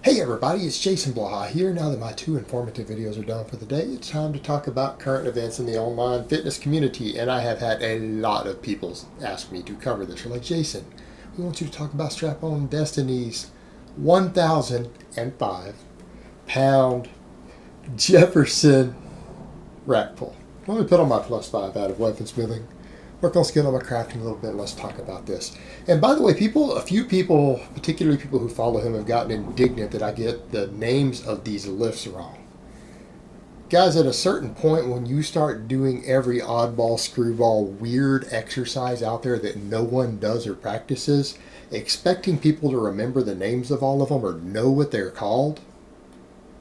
Hey everybody, it's Jason Blaha here. Now that my two informative videos are done for the day, it's time to talk about current events in the online fitness community. And I have had a lot of people ask me to cover this. They're like, Jason, we want you to talk about Strap-On Destiny's 1,005-pound Jefferson rack pull. Let me put on my +5 out of weaponsmithing. Work on skill on my crafting a little bit. Let's talk about this. And by the way, a few people, particularly people who follow him, have gotten indignant that I get the names of these lifts wrong. Guys, at a certain point, when you start doing every oddball, screwball, weird exercise out there that no one does or practices, expecting people to remember the names of all of them or know what they're called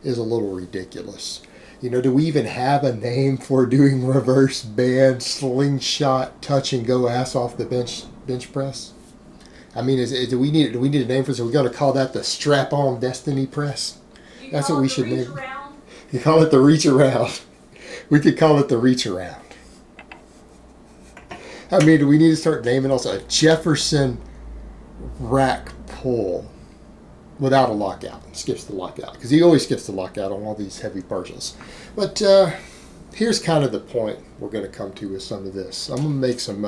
is a little ridiculous. You know, do we even have a name for doing reverse band, slingshot, touch and go ass off the bench press? I mean, do we need a name for this? Are we going to call that the Strap-On Destiny press? That's what we should name. You call it the reach around. We could call it the reach around. I mean, do we need to start naming also a Jefferson rack pull without a lockout? Skips the lockout because he always skips the lockout on all these heavy partials. But here's kind of the point we're going to come to with some of this. I'm going to make some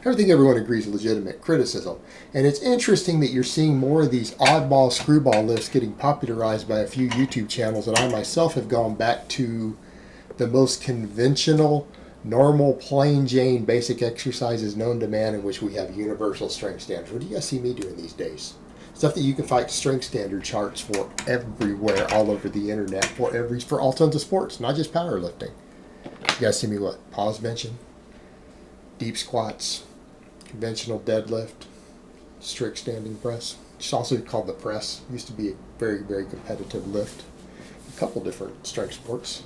everything everyone agrees legitimate criticism. And it's interesting that you're seeing more of these oddball screwball lifts getting popularized by a few YouTube channels, and I myself have gone back to the most conventional, normal, plain Jane basic exercises known to man in which we have universal strength standards. What do you guys see me doing these days? Stuff that you can find strength standard charts for everywhere, all over the internet, for all tons of sports, not just powerlifting. You guys see me what? Pause benching, deep squats, conventional deadlift, strict standing press. It's also called the press. It used to be a very, very competitive lift. A couple different strength sports.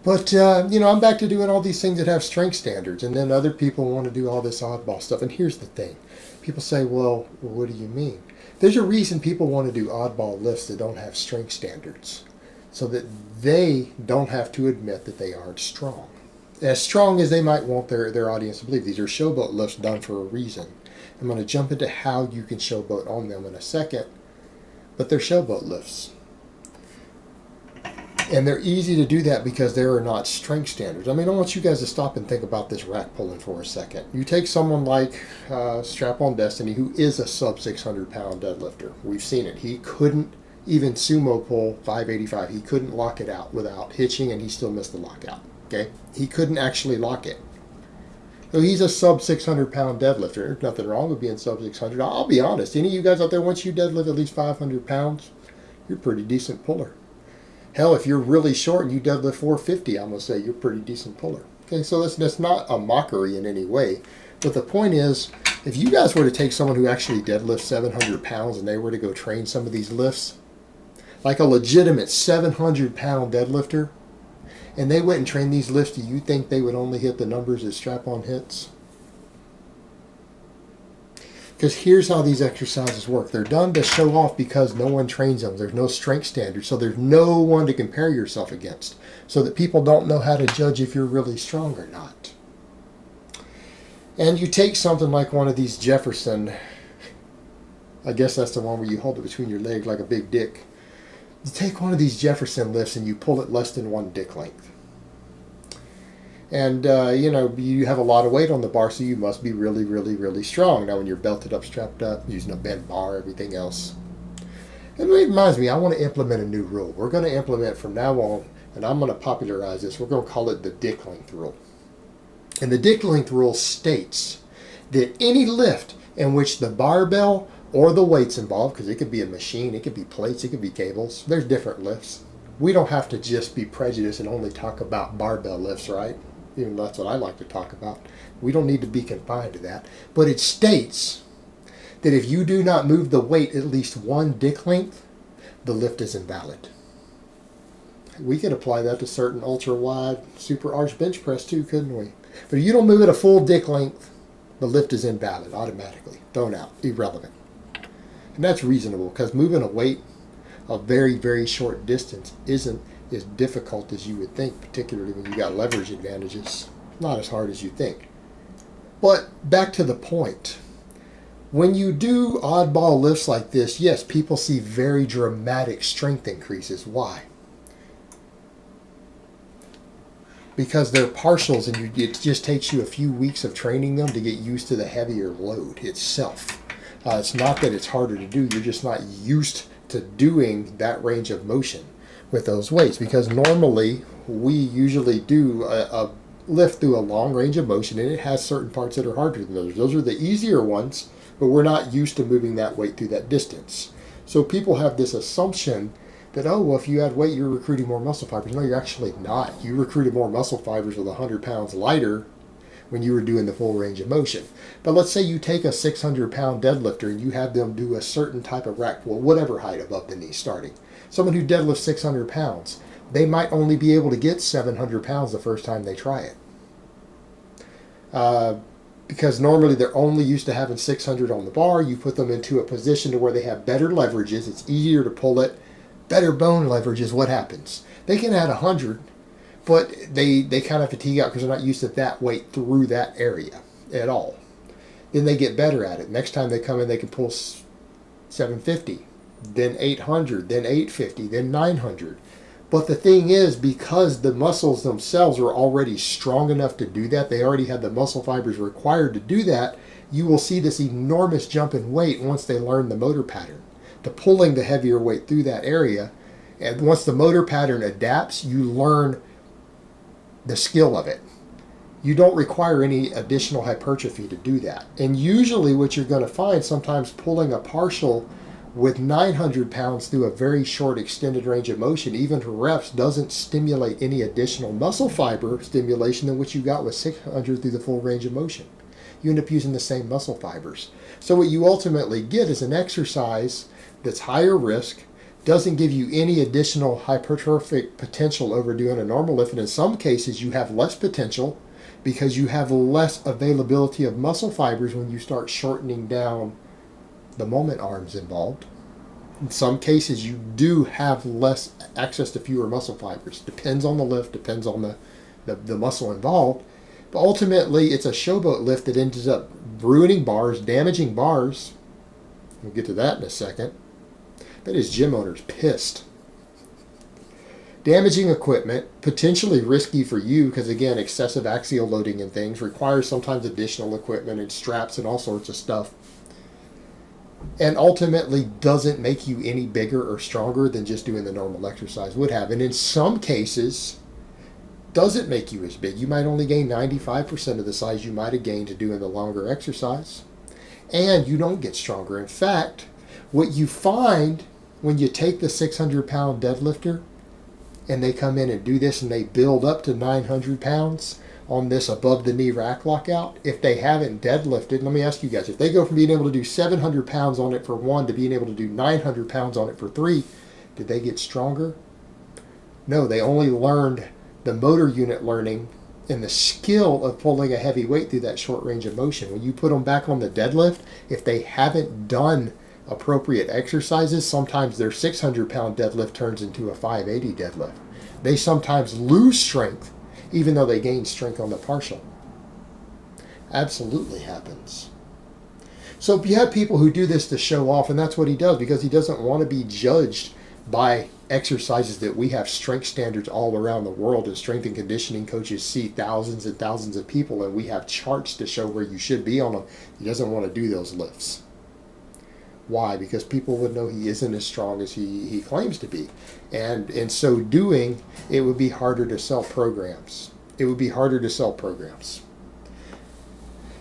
But, I'm back to doing all these things that have strength standards, and then other people want to do all this oddball stuff. And here's the thing. People say, well, what do you mean? There's a reason people want to do oddball lifts that don't have strength standards, so that they don't have to admit that they aren't strong. As strong as they might want their audience to believe. These are showboat lifts done for a reason. I'm going to jump into how you can showboat on them in a second, but they're showboat lifts. And they're easy to do that because there are not strength standards. I mean, I want you guys to stop and think about this rack pulling for a second. You take someone like Strap-On Destiny, who is a sub 600-pound deadlifter. We've seen it. He couldn't even sumo pull 585. He couldn't lock it out without hitching, and he still missed the lockout. Okay? He couldn't actually lock it. So he's a sub 600-pound deadlifter. There's nothing wrong with being sub 600. I'll be honest. Any of you guys out there, once you deadlift at least 500 pounds, you're a pretty decent puller. Hell, if you're really short and you deadlift 450, I'm going to say you're a pretty decent puller. Okay, so that's not a mockery in any way. But the point is, if you guys were to take someone who actually deadlifts 700 pounds and they were to go train some of these lifts, like a legitimate 700-pound deadlifter, and they went and trained these lifts, do you think they would only hit the numbers that Strap-On hits? Because here's how these exercises work. They're done to show off because no one trains them. There's no strength standard, so there's no one to compare yourself against, so that people don't know how to judge if you're really strong or not. And you take something like one of these Jefferson, I guess that's the one where you hold it between your legs like a big dick. You take one of these Jefferson lifts and you pull it less than one dick length. And, you have a lot of weight on the bar, so you must be really, really, really strong. Now, when you're belted up, strapped up, using a bent bar, everything else. And it reminds me, I want to implement a new rule. We're going to implement from now on, and I'm going to popularize this. We're going to call it the dick length rule. And the dick length rule states that any lift in which the barbell or the weight's involved, because it could be a machine, it could be plates, it could be cables. There's different lifts. We don't have to just be prejudiced and only talk about barbell lifts, right? Even though that's what I like to talk about. We don't need to be confined to that. But it states that if you do not move the weight at least one dick length, the lift is invalid. We could apply that to certain ultra-wide, super arch bench press too, couldn't we? But if you don't move it a full dick length, the lift is invalid automatically. Thrown out. Irrelevant. And that's reasonable, because moving a weight a very, very short distance isn't as difficult as you would think, particularly when you got leverage advantages. Not as hard as you think. But back to the point. When you do oddball lifts like this, yes, people see very dramatic strength increases. Why? Because they're partials, and it just takes you a few weeks of training them to get used to the heavier load itself. It's not that it's harder to do, you're just not used to doing that range of motion with those weights, because normally we usually do a lift through a long range of motion, and it has certain parts that are harder than others. Those are the easier ones, but we're not used to moving that weight through that distance. So people have this assumption that, oh, well, if you add weight, you're recruiting more muscle fibers. No, you're actually not. You recruited more muscle fibers with 100 pounds lighter when you were doing the full range of motion. But let's say you take a 600-pound deadlifter and you have them do a certain type of rack pull, whatever height above the knee starting. Someone who deadlifts 600 pounds, they might only be able to get 700 pounds the first time they try it. Because normally they're only used to having 600 on the bar. You put them into a position to where they have better leverages. It's easier to pull it. Better bone leverage is what happens. They can add 100, but they kind of fatigue out because they're not used to that weight through that area at all. Then they get better at it. Next time they come in, they can pull 750, then 800, then 850, then 900. But the thing is, because the muscles themselves are already strong enough to do that, they already have the muscle fibers required to do that, you will see this enormous jump in weight once they learn the motor pattern to pulling the heavier weight through that area. And once the motor pattern adapts, you learn the skill of it. You don't require any additional hypertrophy to do that. And usually what you're going to find, sometimes pulling a partial with 900 pounds through a very short extended range of motion, even for reps, doesn't stimulate any additional muscle fiber stimulation than what you got with 600 through the full range of motion. You end up using the same muscle fibers. So what you ultimately get is an exercise that's higher risk, doesn't give you any additional hypertrophic potential over doing a normal lift, and in some cases you have less potential because you have less availability of muscle fibers when you start shortening down the moment arms involved. In some cases you do have less access to fewer muscle fibers. Depends on the lift, depends on the muscle involved. But ultimately it's a showboat lift that ends up ruining bars, damaging bars. We'll get to that in a second. That is gym owners pissed. Damaging equipment, potentially risky for you because, again, excessive axial loading and things requires sometimes additional equipment and straps and all sorts of stuff. And ultimately doesn't make you any bigger or stronger than just doing the normal exercise would have. And in some cases, doesn't make you as big. You might only gain 95% of the size you might have gained doing the longer exercise. And you don't get stronger. In fact, what you find when you take the 600-pound deadlifter and they come in and do this and they build up to 900 pounds on this above-the-knee rack lockout, if they haven't deadlifted, let me ask you guys, if they go from being able to do 700 pounds on it for 1 to being able to do 900 pounds on it for 3, did they get stronger? No, they only learned the motor unit learning and the skill of pulling a heavy weight through that short range of motion. When you put them back on the deadlift, if they haven't done appropriate exercises, sometimes their 600-pound deadlift turns into a 580 deadlift. They sometimes lose strength even though they gain strength on the partial. Absolutely happens. So you have people who do this to show off, and that's what he does because he doesn't want to be judged by exercises that we have strength standards all around the world, and strength and conditioning coaches see thousands and thousands of people, and we have charts to show where you should be on them. He doesn't want to do those lifts. Why? Because people would know he isn't as strong as he claims to be. And in so doing, it would be harder to sell programs. It would be harder to sell programs.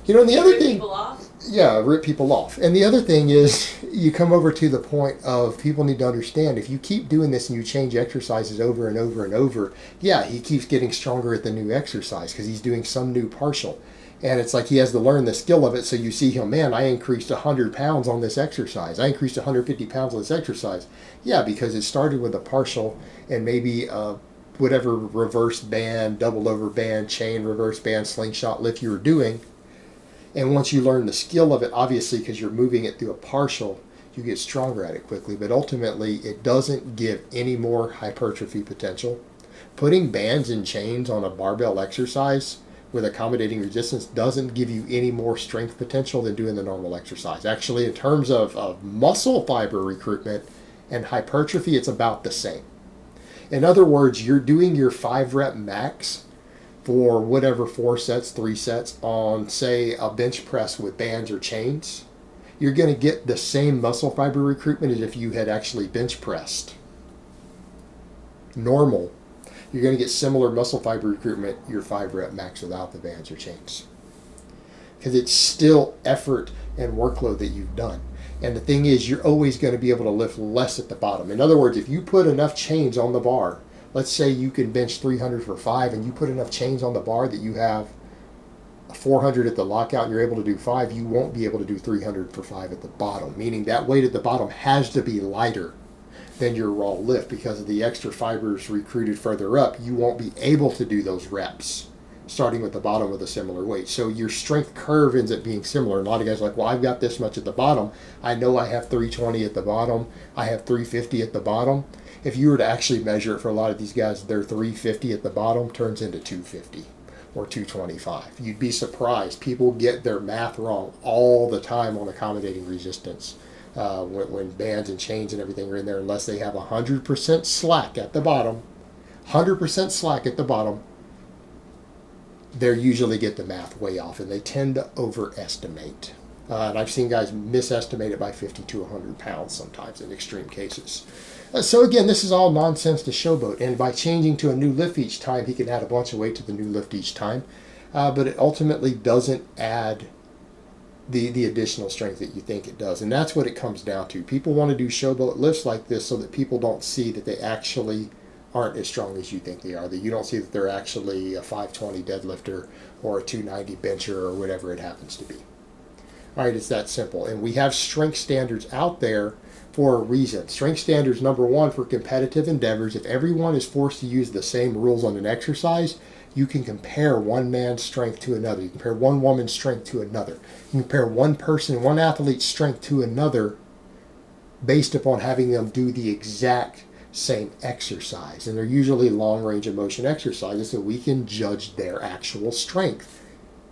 You know, and the other thing... Rip people off? Yeah, rip people off. And the other thing is, you come over to the point of people need to understand, if you keep doing this and you change exercises over and over and over, yeah, he keeps getting stronger at the new exercise because he's doing some new partial. And it's like he has to learn the skill of it. So you see him, man, I increased 100 pounds on this exercise. I increased 150 pounds on this exercise. Yeah, because it started with a partial and maybe whatever reverse band, double over band, chain, reverse band, slingshot lift you were doing. And once you learn the skill of it, obviously because you're moving it through a partial, you get stronger at it quickly. But ultimately, it doesn't give any more hypertrophy potential. Putting bands and chains on a barbell exercise with accommodating resistance doesn't give you any more strength potential than doing the normal exercise. Actually, in terms of muscle fiber recruitment and hypertrophy, it's about the same. In other words, you're doing your 5-rep max for whatever 4 sets, 3 sets on, say, a bench press with bands or chains. You're going to get the same muscle fiber recruitment as if you had actually bench pressed normal. You're going to get similar muscle fiber recruitment your 5-rep max without the bands or chains, because it's still effort and workload that you've done. And the thing is, you're always going to be able to lift less at the bottom. In other words, if you put enough chains on the bar, let's say you can bench 300 for 5 and you put enough chains on the bar that you have 400 at the lockout and you're able to do 5, you won't be able to do 300 for 5 at the bottom, meaning that weight at the bottom has to be lighter than your raw lift. Because of the extra fibers recruited further up, you won't be able to do those reps starting with the bottom with a similar weight. So your strength curve ends up being similar. And a lot of guys are like, well, I've got this much at the bottom. I know I have 320 at the bottom. I have 350 at the bottom. If you were to actually measure it for a lot of these guys, their 350 at the bottom turns into 250 or 225. You'd be surprised. People get their math wrong all the time on accommodating resistance. When bands and chains and everything are in there, unless they have 100% slack at the bottom, 100% slack at the bottom, they usually get the math way off, and they tend to overestimate. And I've seen guys misestimate it by 50 to 100 pounds sometimes in extreme cases. So again, this is all nonsense to showboat. And by changing to a new lift each time, he can add a bunch of weight to the new lift each time. But it ultimately doesn't add the additional strength that you think it does. And that's what it comes down to. People want to do showboat lifts like this so that people don't see that they actually aren't as strong as you think they are, that you don't see that they're actually a 520 deadlifter or a 290 bencher or whatever it happens to be. All right, it's that simple. And we have strength standards out there for a reason. Strength standards, number one, for competitive endeavors. If everyone is forced to use the same rules on an exercise, you can compare one man's strength to another. You compare one woman's strength to another. You compare one person, one athlete's strength to another based upon having them do the exact same exercise. And they're usually long range of motion exercises, so we can judge their actual strength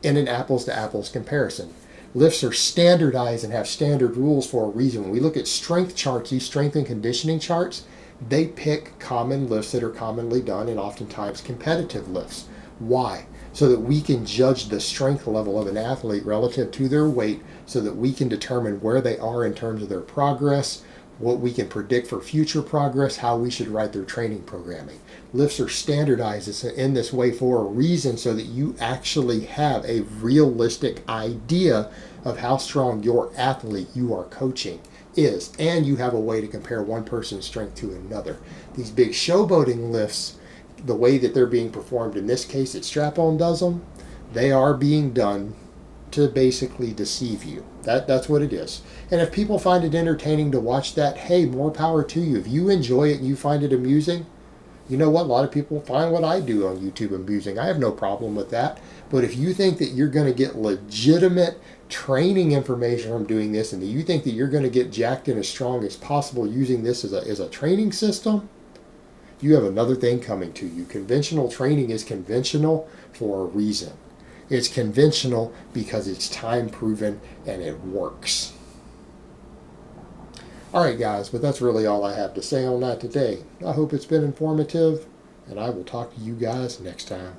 in an apples to apples comparison. Lifts are standardized and have standard rules for a reason. When we look at strength charts, these strength and conditioning charts, they pick common lifts that are commonly done and oftentimes competitive lifts. Why? So that we can judge the strength level of an athlete relative to their weight, so that we can determine where they are in terms of their progress, what we can predict for future progress, how we should write their training programming. Lifts are standardized in this way for a reason, so that you actually have a realistic idea of how strong your athlete you are coaching is, and you have a way to compare one person's strength to another. These big showboating lifts, the way that they're being performed in this case that Strap-On does them, they are being done to basically deceive you. That's what it is. And if people find it entertaining to watch that, hey, more power to you. If you enjoy it and you find it amusing, you know what? A lot of people find what I do on YouTube amusing. I have no problem with that. But if you think that you're going to get legitimate training information from doing this, and that you think that you're going to get jacked and as strong as possible using this as a training system, you have another thing coming to you. Conventional training is conventional for a reason. It's conventional because it's time proven and it works. All right, guys, but that's really all I have to say on that today. I hope it's been informative, and I will talk to you guys next time.